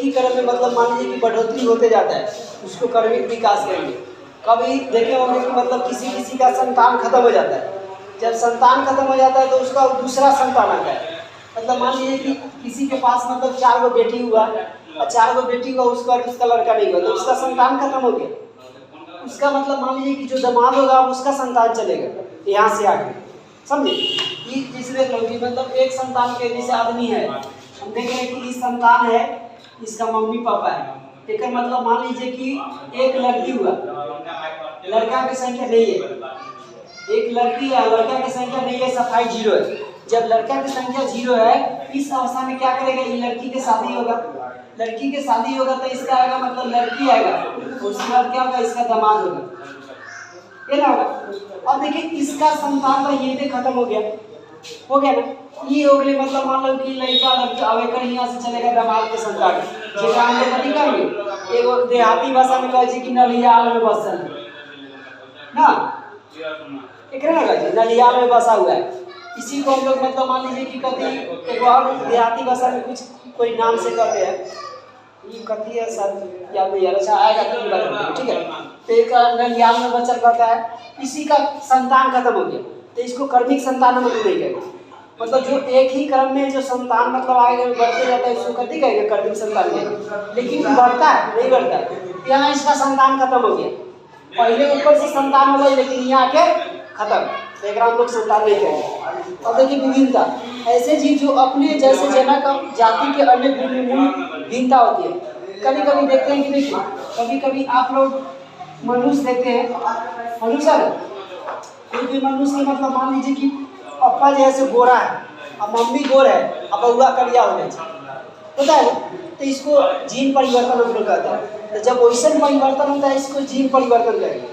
ही क्रम में मतलब मान लीजिए कि बढ़ोतरी होते जाता है, उसको क्रमिक विकास करेंगे। कभी देखे होंगे कि मतलब किसी का संतान खत्म हो जाता है, जब संतान खत्म हो जाता है तो उसका दूसरा संतान आता है। मतलब मान लीजिए कि किसी के पास मतलब 4 गो बेटी हुआ और 4 गो बेटी हुआ, उसका लड़का नहीं हुआ तो उसका संतान खत्म हो गया। उसका मतलब मान लीजिए कि जो दामाद होगा उसका संतान चलेगा यहाँ से आगे, समझे। कि इसमें मतलब एक संतान के जैसे आदमी है, हम देख रहे हैं कि इस संतान है, इसका मम्मी पापा है, एक मतलब मान लीजिए कि एक लड़की हुआ, लड़का की संख्या नहीं है, एक लड़की है, लड़का की संख्या नहीं है, सफाई 0 है। जब लड़का की संख्या 0 है, इस अवस्था में क्या करेगा, ये लड़की के शादी होगा, लड़की के शादी होगा तो इसका आएगा मतलब लड़की आएगा, उसके बाद क्या होगा, इसका दामाद होगा, ये ना होगा। अब देखिए इसका संतान का ये खत्म हो गया ना, ये हो गई मतलब मान लो कि लड़का अवेकर यहाँ से चलेगा दामाद के संतान, जेकरा हम लोग नहीं कहेंगे, एगो देहाती भाषा में कहे कि नलियाल में बसल ना, एक नलियाल में बसा हुआ है। इसी को हम लोग मतलब मान लीजिए कि कभी एक और देहाती भाषा में कुछ कोई नाम से कहते हैं, ये कथी है सर याद नहीं आ रहा, अच्छा आएगा तो बात, ठीक है। तो एक नलियाल में बचल रहता है, इसी का संतान खत्म हो गया तो इसको कर्मिक संतान हम नहीं कहेंगे। मतलब जो एक ही क्रम में जो संतान मतलब आगे बढ़ते जाता है उसको कथी कहेंगे, कर्मिक संतान कहेंगे। लेकिन बढ़ता है नहीं बढ़ता है, यहाँ इसका संतान खत्म हो गया, पहले ऊपर से संतान हो गई लेकिन यहाँ आके खत्म, तो एक हम लोग संतान नहीं कहेंगे। और देखिए विभिन्नता, ऐसे जीव जो अपने जैसे जनक जाति के अन्य भिन्नता होती है। कभी कभी देखते हैं कि देखिए कभी कभी आप लोग मनुष्य देखते हैं, मनुष्य कोई मनुष्य मतलब मान लीजिए कि पप्पा जैसे गोरा है और मम्मी गोर है और बउआ करिया हो जाए, पता है ना, तो इसको जीन परिवर्तन हम लोग कहते हैं। तो जब वैसे परिवर्तन होता है इसको जीन परिवर्तन कहेंगे।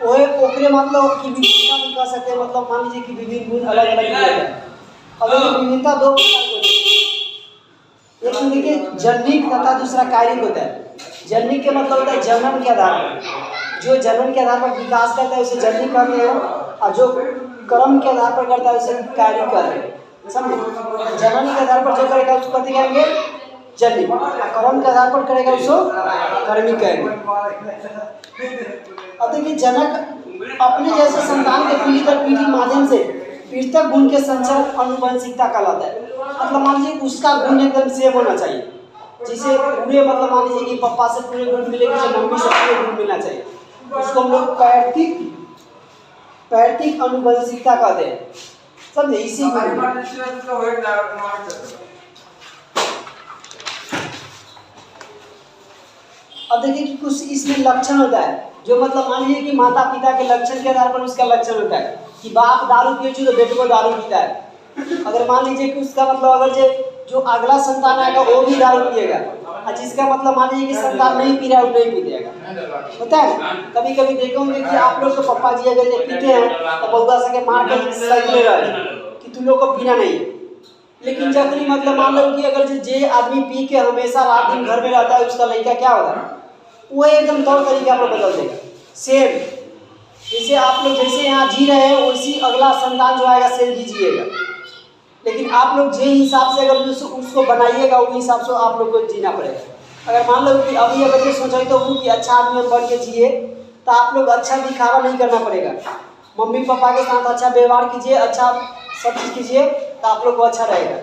ओकरे मतलब कि विभिन्नता भी कह सकते हैं, मतलब मान लीजिए कि विभिन्न गुण अलग अलग मिलेगा। अब विभिन्नता 2 प्रकार की होती है, एक देखिए जन्मिक तथा दूसरा कायिक होता है। जन्मिक के मतलब होता है जन्म के आधार पर, जो जन्म के आधार पर विकास करता है उसे जन्मिक कहते हैं, और जो कर्म के आधार पर करता है उसे कायिक कहते हैं, समझे। जन्म के आधार पर जो करेगा उसको कथी कहेंगे, जन्मिक, कर्म के आधार पर करेगा उसको कर्मिक कहेंगे। अब देखिए जनक अपने जैसे संतान के पीढ़ी दर पीढ़ी माध्यम से पृथक गुण के संचरण अनुवंशिकता कहलाता है। मतलब मान लीजिए उसका गुण एकदम सेम होना चाहिए, जिसे पूरे मतलब मान लीजिए कि पापा से पूरे गुण मिलेंगे, जब मम्मी से पूरे गुण मिलना चाहिए, उसको हम लोग पैतृक अनुवंशिकता कहते हैं, समझे। इसी अब देखिए कि कुछ इसमें लक्षण होता है, जो मतलब मान लीजिए कि माता पिता के लक्षण के आधार पर उसका लक्षण होता है कि बाप दारू पिए तो बेटो दारू पीता है। अगर मान लीजिए कि उसका मतलब अगर जो अगला संतान आएगा वो भी दारू पिएगा, और जिसका मतलब मान लीजिए कि संतान नहीं पी रहा है वो नहीं पीएगा, होता है ना। कभी कभी देखे होंगे कि आप लोग के पप्पा जी अगर पीते हैं तो बउआ सके मार कर सही ले रहे कि तुम लोग को पीना नहीं है। लेकिन जब मतलब मान लो कि अगर जे आदमी पी के हमेशा रात दिन घर में रहता है, उसका लड़का क्या होगा, वो एकदम तौर तरीका पर बदल देगा। सेम जैसे आप लोग जैसे यहाँ जी रहे हैं वैसी अगला संतान जो आएगा सेम भी जिएगा। लेकिन आप लोग जे हिसाब से अगर उसको बनाइएगा वो हिसाब से आप लोग को जीना पड़ेगा। अगर मान लो कि अभी अगर ये सोचा तो कि अच्छा आदमी बन के जिए, तो आप लोग अच्छा दिखावा नहीं करना पड़ेगा, मम्मी पापा के साथ अच्छा व्यवहार कीजिए, अच्छा सब चीज़ कीजिए, तो आप लोग को अच्छा रहेगा।